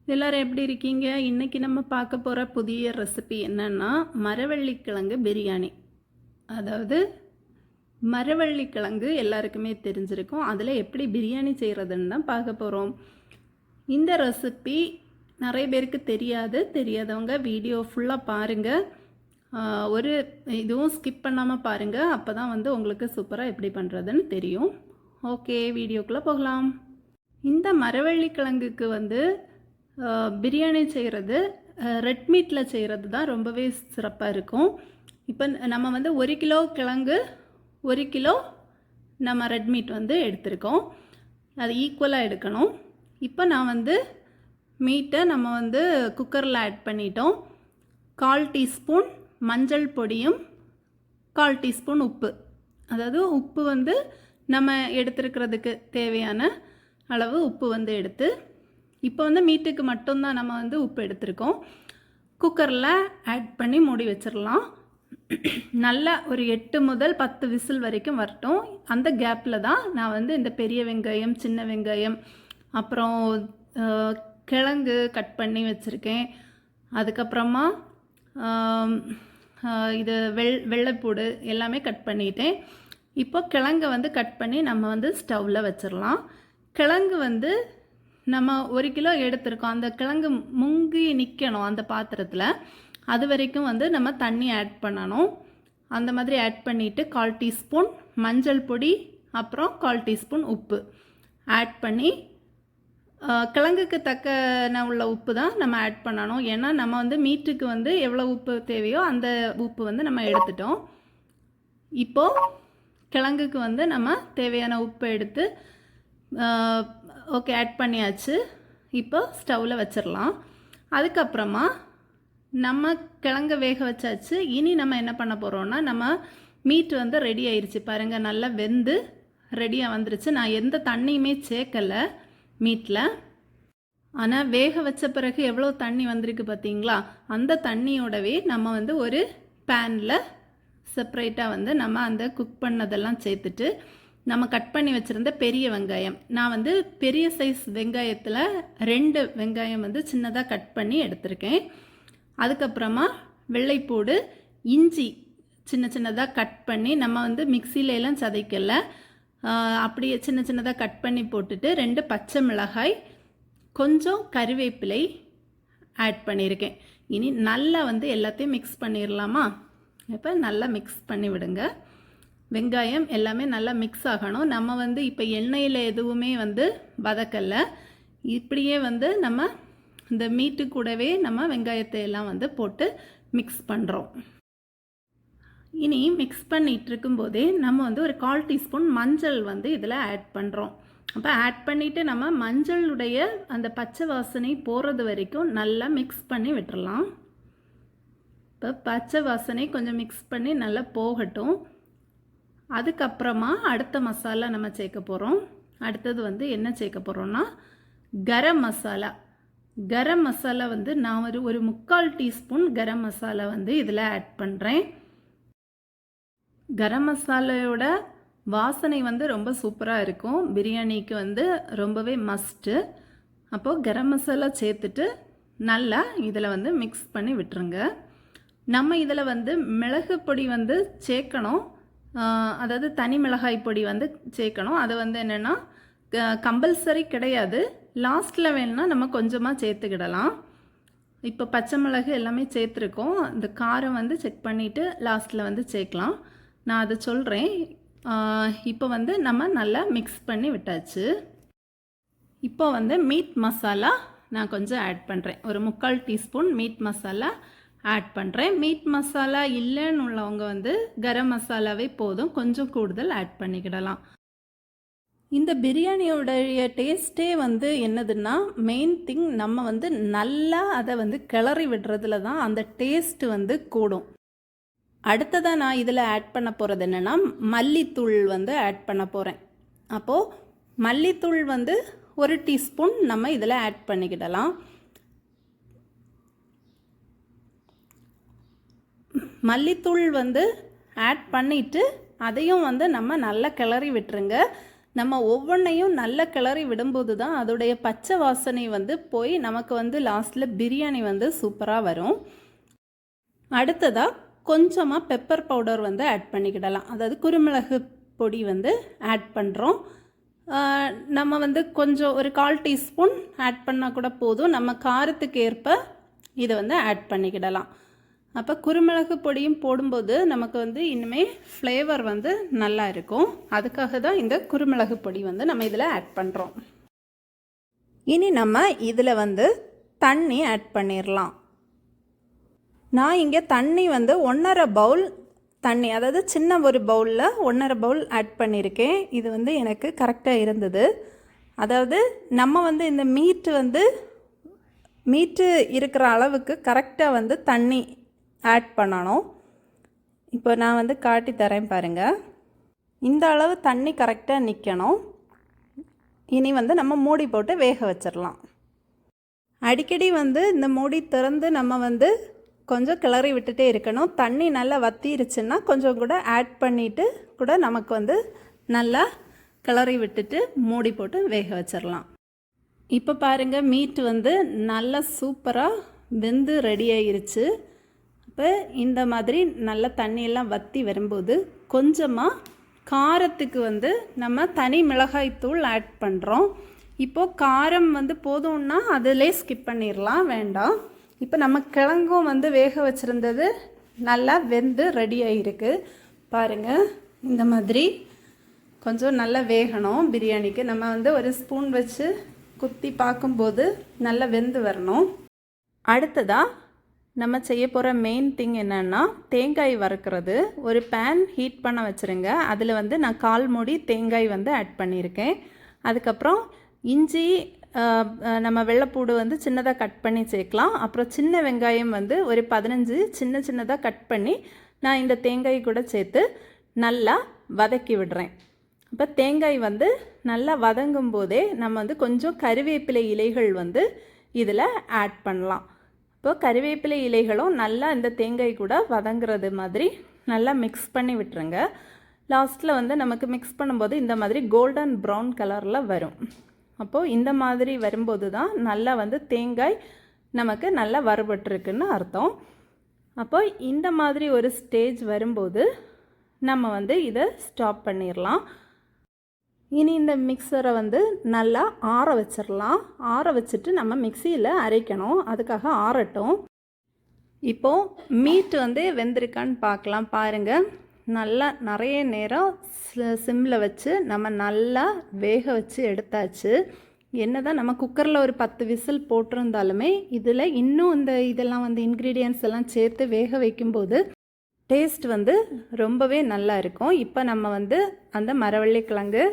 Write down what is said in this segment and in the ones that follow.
எல்லாரும் எப்படி இருக்கீங்க? இன்னைக்கு நம்ம பார்க்க போற புதிய ரெசிபி என்னன்னா, மரவள்ளிக்கிழங்கு பிரியாணி. அதாவது மரவள்ளிக்கிழங்கு எல்லாருக்குமே தெரிஞ்சிருக்கும். அதில் எப்படி பிரியாணி செய்கிறதுன்னு தான் பார்க்க போகிறோம். இந்த ரெசிபி நிறைய பேருக்கு தெரியாது. தெரியாதவங்க வீடியோ ஃபுல்லாக பாருங்கள். ஒரு இதுவும் ஸ்கிப் பண்ணாமல் பாருங்கள். அப்போ தான் வந்து உங்களுக்கு சூப்பராக எப்படி பண்ணுறதுன்னு தெரியும். ஓகே, வீடியோக்குள்ளே போகலாம். இந்த மரவள்ளிக்கிழங்குக்கு வந்து பிரியாணி செய்கிறது ரெட் மீட்டில் செய்கிறது தான் ரொம்பவே சிறப்பாக இருக்கும். இப்போ நம்ம வந்து 1 கிலோ கிழங்கு 1 கிலோ நம்ம ரெட் மீட் வந்து எடுத்திருக்கோம். அது ஈக்குவலாக எடுக்கணும். இப்போ நான் வந்து மீட்டை நம்ம வந்து குக்கரில் ஆட் பண்ணிட்டோம். 1/4 டீஸ்பூன் மஞ்சள் பொடியும் 1/4 டீஸ்பூன் உப்பு. அதாவது உப்பு வந்து நம்ம எடுத்துருக்கிறதுக்கு தேவையான அளவு உப்பு வந்து எடுத்து, இப்போ வந்து மீட்டுக்கு மட்டும்தான் நம்ம வந்து உப்பு எடுத்திருக்கோம். குக்கரில் ஆட் பண்ணி மூடி வச்சிடலாம். நல்லா ஒரு 8 முதல் 10 விசில் வரைக்கும் வரட்டும். அந்த கேப்பில் தான் நான் வந்து இந்த பெரிய வெங்காயம், சின்ன வெங்காயம், அப்புறம் கிழங்கு கட் பண்ணி வச்சுருக்கேன். அதுக்கப்புறமா இது வெள்ளைப்பூடு எல்லாமே கட் பண்ணிட்டேன். இப்போ கிழங்கை வந்து கட் பண்ணி நம்ம வந்து ஸ்டவ்வில் வச்சிடலாம். கிழங்கு வந்து நம்ம 1 கிலோ எடுத்திருக்கோம். அந்த கிழங்கு முங்கி நிற்கணும் அந்த பாத்திரத்தில். அது வரைக்கும் வந்து நம்ம தண்ணி ஆட் பண்ணணும். அந்த மாதிரி ஆட் பண்ணிவிட்டு 1/4 டீஸ்பூன் மஞ்சள் பொடி, அப்புறம் 1/4 டீஸ்பூன் உப்பு ஆட் பண்ணி, கிழங்குக்கு தக்கன உள்ள உப்பு தான் நம்ம ஆட் பண்ணணும். ஏன்னா நம்ம வந்து மீட்டுக்கு வந்து எவ்வளோ உப்பு தேவையோ அந்த உப்பு வந்து நம்ம எடுத்துட்டோம். இப்போது கிழங்குக்கு வந்து நம்ம தேவையான உப்பு எடுத்து ஓகே ஆட் பண்ணியாச்சு. இப்போ ஸ்டவ்வில் வச்சிடலாம். அதுக்கப்புறமா நம்ம கிழங்கு வேக வச்சாச்சு. இனி நம்ம என்ன பண்ண போகிறோம்னா, நம்ம மீட் வந்து ரெடி ஆயிடுச்சு பாருங்கள். நல்லா வெந்து ரெடியாக வந்துருச்சு. நான் எந்த தண்ணியுமே சேர்க்கலை மீட்டில். ஆனால் வேக வச்ச பிறகு எவ்வளோ தண்ணி வந்திருக்கு பார்த்தீங்களா? அந்த தண்ணியோடவே நம்ம வந்து ஒரு பேனில் செப்பரேட்டாக வந்து நம்ம அந்த குக் பண்ணதெல்லாம் சேர்த்துட்டு, நம்ம கட் பண்ணி வச்சுருந்த பெரிய வெங்காயம், நான் வந்து பெரிய சைஸ் வெங்காயத்தில் 2 வெங்காயம் வந்து சின்னதாக கட் பண்ணி எடுத்திருக்கேன். அதுக்கப்புறமா வெள்ளைப்பூடு, இஞ்சி சின்ன சின்னதாக கட் பண்ணி, நம்ம வந்து மிக்சியிலலாம் சதைக்கலை, அப்படியே சின்ன சின்னதாக கட் பண்ணி போட்டுட்டு 2 பச்சை மிளகாய், கொஞ்சம் கறிவேப்பிலை ஆட் பண்ணியிருக்கேன். இனி நல்லா வந்து எல்லாத்தையும் மிக்ஸ் பண்ணிடலாமா? இப்போ நல்லா மிக்ஸ் பண்ணி விடுங்க. வெங்காயம் எல்லாமே நல்லா மிக்ஸ் ஆகணும். நம்ம வந்து இப்போ எண்ணெயில் எதுவுமே வந்து வதக்கலை. இப்படியே வந்து நம்ம இந்த மீட்டு கூடவே நம்ம வெங்காயத்தை எல்லாம் வந்து போட்டு மிக்ஸ் பண்ணுறோம். இனி மிக்ஸ் பண்ணிகிட்டு இருக்கும்போதே நம்ம வந்து ஒரு 1/4 டீஸ்பூன் மஞ்சள் வந்து இதில் ஆட் பண்ணுறோம். அப்போ ஆட் பண்ணிவிட்டு நம்ம மஞ்சளுடைய அந்த பச்சை வாசனை போகிறது வரைக்கும் நல்லா மிக்ஸ் பண்ணி விட்டுறலாம். இப்போ பச்சை வாசனை கொஞ்சம் மிக்ஸ் பண்ணி நல்லா போகட்டும். அதுக்கப்புறமா அடுத்த மசாலா நம்ம சேர்க்க போகிறோம். அடுத்தது வந்து என்ன சேர்க்க போகிறோம்னா, கரம் மசாலா. கரம் மசாலா வந்து நான் ஒரு 3/4 டீஸ்பூன் கரம் மசாலா வந்து இதில் ஆட் பண்ணுறேன். கரம் மசாலையோட வாசனை வந்து ரொம்ப சூப்பராக இருக்கும். பிரியாணிக்கு வந்து ரொம்பவே மஸ்ட்டு. அப்போது கரம் மசாலா சேர்த்துட்டு நல்லா இதில் வந்து மிக்ஸ் பண்ணி விட்டுருங்க. நம்ம இதில் வந்து மிளகு பொடி வந்து சேர்க்கணும். அதாவது தனி மிளகாய் பொடி வந்து சேர்க்கணும். அது வந்து என்னென்னா கம்பல்சரி கிடையாது. லாஸ்ட்டில் வேணும்னா நம்ம கொஞ்சமாக சேர்த்துக்கிடலாம். இப்போ பச்சை மிளகு எல்லாமே சேர்த்துருக்கோம். இந்த காரம் வந்து செக் பண்ணிவிட்டு லாஸ்ட்டில் வந்து சேர்க்கலாம். நான் அதை சொல்கிறேன். இப்போ வந்து நம்ம நல்லா மிக்ஸ் பண்ணி விட்டாச்சு. இப்போ வந்து மீட் மசாலா நான் கொஞ்சம் ஆட் பண்ணுறேன். ஒரு 3/4 டீஸ்பூன் மீட் மசாலா ஆட் பண்ணுறேன். மீட் மசாலா இல்லைன்னு உள்ளவங்க வந்து கரம் மசாலாவே போதும், கொஞ்சம் கூடுதல் ஆட் பண்ணிக்கிடலாம். இந்த பிரியாணியோடைய டேஸ்ட்டே வந்து என்னதுன்னா, மெயின் திங் நம்ம வந்து நல்லா அதை வந்து கிளறி விடுறதுல தான் அந்த டேஸ்ட்டு வந்து கூடும். அடுத்ததாக நான் இதில் ஆட் பண்ண போகிறது என்னென்னா, மல்லித்தூள் வந்து ஆட் பண்ண போகிறேன். அப்போது மல்லித்தூள் வந்து 1 டீஸ்பூன் நம்ம இதில் ஆட் பண்ணிக்கிடலாம். மல்லித்தூள் வந்து ஆட் பண்ணிவிட்டு அதையும் வந்து நம்ம நல்லா கிளறி விட்டுருங்க. நம்ம ஒவ்வொன்றையும் நல்ல கிளறி விடும்போது தான் அதோடைய பச்சை வாசனை வந்து போய் நமக்கு வந்து லாஸ்ட்டில் பிரியாணி வந்து சூப்பராக வரும். அடுத்ததாக கொஞ்சமாக பெப்பர் பவுடர் வந்து ஆட் பண்ணிக்கிடலாம். அதாவது குருமிளகு பொடி வந்து ஆட் பண்ணுறோம். நம்ம வந்து கொஞ்சம் ஒரு 1/4 டீஸ்பூன் ஆட் பண்ணால் கூட போதும். நம்ம காரத்துக்கு ஏற்ப இதை வந்து ஆட் பண்ணிக்கிடலாம். அப்போ குருமிளகு பொடியும் போடும்போது நமக்கு வந்து இன்னுமே ஃப்ளேவர் வந்து நல்லா இருக்கும். அதுக்காக தான் இந்த குருமிளகு பொடி வந்து நம்ம இதில் ஆட் பண்ணுறோம். இனி நம்ம இதில் வந்து தண்ணி ஆட் பண்ணிடலாம். நான் இங்கே தண்ணி வந்து 1.5 பவுல் தண்ணி, அதாவது சின்ன ஒரு பவுலில் 1.5 பவுல் ஆட் பண்ணியிருக்கேன். இது வந்து எனக்கு கரெக்டாக இருந்தது. அதாவது நம்ம வந்து இந்த மீட்டு இருக்கிற அளவுக்கு கரெக்டாக வந்து தண்ணி ஆட் பண்ணணும். இப்போ நான் வந்து காட்டி தரேன் பாருங்கள். இந்த அளவு தண்ணி கரெக்டாக நிற்கணும். இனி வந்து நம்ம மூடி போட்டு வேக வச்சிடலாம். அடிக்கடி வந்து இந்த மூடி திறந்து நம்ம வந்து கொஞ்சம் கிளறி விட்டுட்டே இருக்கணும். தண்ணி நல்லா வத்திருச்சுன்னா கொஞ்சம் கூட ஆட் பண்ணிவிட்டு கூட நமக்கு வந்து நல்லா கிளறி விட்டுட்டு மூடி போட்டு வேக வச்சிடலாம். இப்போ பாருங்கள், மீட்டு வந்து நல்லா சூப்பராக வெந்து ரெடி ஆயிருச்சு. இப்போ இந்த மாதிரி நல்ல தண்ணியெல்லாம் வற்றி வரும்போது கொஞ்சமாக காரத்துக்கு வந்து நம்ம தனி மிளகாய்த்தூள் ஆட் பண்ணுறோம். இப்போது காரம் வந்து போதும்னா அதிலே ஸ்கிப் பண்ணிடலாம், வேண்டாம். இப்போ நம்ம கிழங்கும் வந்து வேக வச்சுருந்தது நல்லா வெந்து ரெடி ஆகிருக்கு. பாருங்கள், இந்த மாதிரி கொஞ்சம் நல்லா வேகணும். பிரியாணிக்கு நம்ம வந்து ஒரு ஸ்பூன் வச்சு குத்தி பார்க்கும்போது நல்லா வெந்து வரணும். அடுத்ததாக நம்ம செய்ய போகிற மெயின் திங் என்னென்னா தேங்காய் வறுக்கிறது. ஒரு பேன் ஹீட் பண்ண வச்சுருங்க. அதில் வந்து நான் 1/4 மூடி தேங்காய் வந்து ஆட் பண்ணியிருக்கேன். அதுக்கப்புறம் இஞ்சி, நம்ம வெள்ளைப்பூடு வந்து சின்னதாக கட் பண்ணி சேர்க்கலாம். அப்புறம் சின்ன வெங்காயம் வந்து ஒரு 15 சின்னதாக கட் பண்ணி நான் இந்த தேங்காய் கூட சேர்த்து நல்லா வதக்கி விடுறேன். இப்போ தேங்காய் வந்து நல்லா வதங்கும் போதே நம்ம வந்து கொஞ்சம் கறிவேப்பிலை இலைகள் வந்து இதில் ஆட் பண்ணலாம். இப்போ கறிவேப்பிலை இலைகளும் நல்லா இந்த தேங்காய் கூட வதங்குறது மாதிரி நல்லா மிக்ஸ் பண்ணி விட்டுருங்க. லாஸ்ட்டில் வந்து நமக்கு மிக்ஸ் பண்ணும்போது இந்த மாதிரி கோல்டன் ப்ரௌன் கலரில் வரும். அப்போது இந்த மாதிரி வரும்போது தான் நல்லா வந்து தேங்காய் நமக்கு நல்லா வறுபட்டுருக்குன்னு அர்த்தம். அப்போது இந்த மாதிரி ஒரு ஸ்டேஜ் வரும்போது நம்ம வந்து இதை ஸ்டாப் பண்ணிடலாம். இனி இந்த மிக்சரை வந்து நல்லா ஆற வச்சிடலாம். ஆற வச்சுட்டு நம்ம மிக்சியில் அரைக்கணும். அதுக்காக ஆறட்டும். இப்போது மீட் வந்து வெந்திருக்கான்னு பார்க்கலாம். பாருங்கள், நல்லா நிறைய நேரம் சிம்மில் வச்சு நம்ம நல்லா வேக வச்சு எடுத்தாச்சு. என்னதான் நம்ம குக்கரில் ஒரு 10 விசில் போட்டிருந்தாலுமே இதில் இன்னும் இதெல்லாம் வந்து இன்க்ரீடியன்ட்ஸ் எல்லாம் சேர்த்து வேக வைக்கும்போது டேஸ்ட் வந்து ரொம்பவே நல்லா இருக்கும். இப்போ நம்ம வந்து அந்த மரவள்ளி கிழங்கு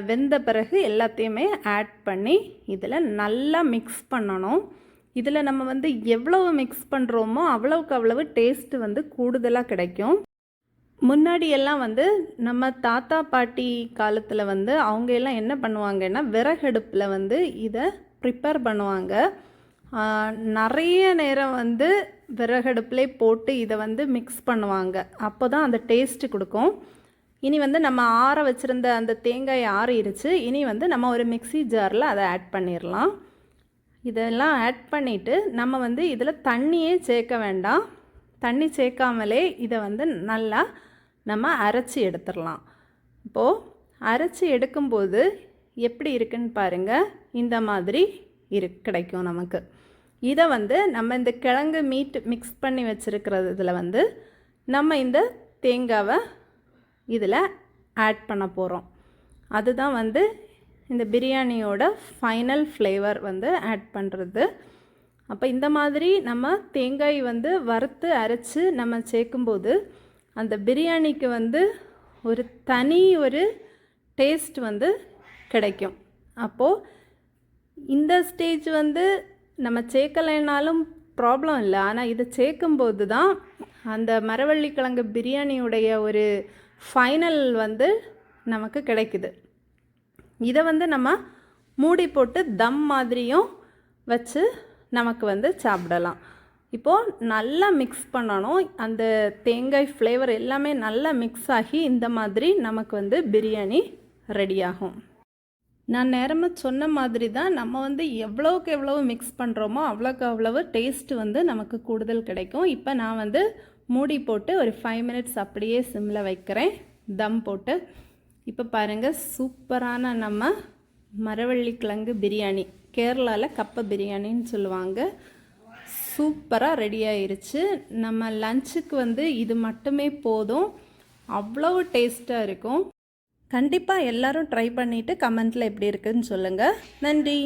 வெந்த பிறகு எல்லாத்தையுமே ஆட் பண்ணி இதில் நல்லா மிக்ஸ் பண்ணணும். இதில் நம்ம வந்து எவ்வளவு மிக்ஸ் பண்ணுறோமோ அவ்வளவுக்கு அவ்வளவு டேஸ்ட்டு வந்து கூடுதலாக கிடைக்கும். முன்னாடி எல்லாம் வந்து நம்ம தாத்தா பாட்டி காலத்தில் வந்து அவங்க எல்லாம் என்ன பண்ணுவாங்கன்னா விறகடுப்பில் வந்து இதை ப்ரிப்பேர் பண்ணுவாங்க. நிறைய நேரம் வந்து விறகடுப்பிலே போட்டு இதை வந்து மிக்ஸ் பண்ணுவாங்க. அப்போ தான் அந்த டேஸ்ட்டு கொடுக்கும். இனி வந்து நம்ம ஆற வச்சுருந்த அந்த தேங்காய் ஆறிடுச்சு. இனி வந்து நம்ம ஒரு மிக்ஸி ஜாரில் அதை ஆட் பண்ணிடலாம். இதெல்லாம் ஆட் பண்ணிவிட்டு நம்ம வந்து இதில் தண்ணியே சேர்க்க வேண்டாம். தண்ணி சேர்க்காமலே இதை வந்து நல்லா நம்ம அரைச்சி எடுத்துடலாம். இப்போது அரைச்சி எடுக்கும்போது எப்படி இருக்குன்னு பாருங்கள். இந்த மாதிரி கிடைக்கும் நமக்கு. இதை வந்து நம்ம இந்த கிழங்கு மீட் மிக்ஸ் பண்ணி வச்சுருக்கிறது இதில் வந்து நம்ம இந்த தேங்காவை இதில் ஆட் பண்ண போகிறோம். அதுதான் வந்து இந்த பிரியாணியோட ஃபைனல் ஃப்ளேவர் வந்து ஆட் பண்ணுறது. அப்போ இந்த மாதிரி நம்ம தேங்காய் வந்து வறுத்து அரைச்சி நம்ம சேர்க்கும்போது அந்த பிரியாணிக்கு வந்து ஒரு தனி ஒரு டேஸ்ட் வந்து கிடைக்கும். அப்போது இந்த ஸ்டேஜ் வந்து நம்ம சேர்க்கலைனாலும் ப்ராப்ளம் இல்லை. ஆனால் இதை சேர்க்கும்போது தான் அந்த மரவள்ளி கிழங்கு பிரியாணியுடைய ஒரு ஃபைனல் வந்து நமக்கு கிடைக்குது. இதை வந்து நம்ம மூடி போட்டு தம் மாதிரியும் வச்சு நமக்கு வந்து சாப்பிடலாம். இப்போது நல்லா மிக்ஸ் பண்ணணும். அந்த தேங்காய் ஃப்ளேவர் எல்லாமே நல்லா மிக்ஸ் ஆகி இந்த மாதிரி நமக்கு வந்து பிரியாணி ரெடி ஆகும். நான் நேரமாக சொன்ன மாதிரி தான் நம்ம வந்து எவ்வளோக்கு எவ்வளவு மிக்ஸ் பண்ணுறோமோ அவ்வளோக்கு அவ்வளவு டேஸ்ட்டு வந்து நமக்கு கூடுதல் கிடைக்கும். இப்போ நான் வந்து மூடி போட்டு ஒரு 5 மினிட்ஸ் அப்படியே சிம்மில் வைக்கிறேன், தம் போட்டு. இப்போ பாருங்கள், சூப்பரான நம்ம மரவள்ளி கிழங்கு பிரியாணி, கேரளாவில் கப்ப பிரியாணின்னு சொல்லுவாங்க, சூப்பராக ரெடி ஆயிருச்சு. நம்ம லஞ்சுக்கு வந்து இது மட்டுமே போதும், அவ்வளவு டேஸ்ட்டாக இருக்கும். கண்டிப்பாக எல்லாரும் ட்ரை பண்ணிவிட்டு கமெண்ட்டில் எப்படி இருக்குன்னு சொல்லுங்கள். நன்றி.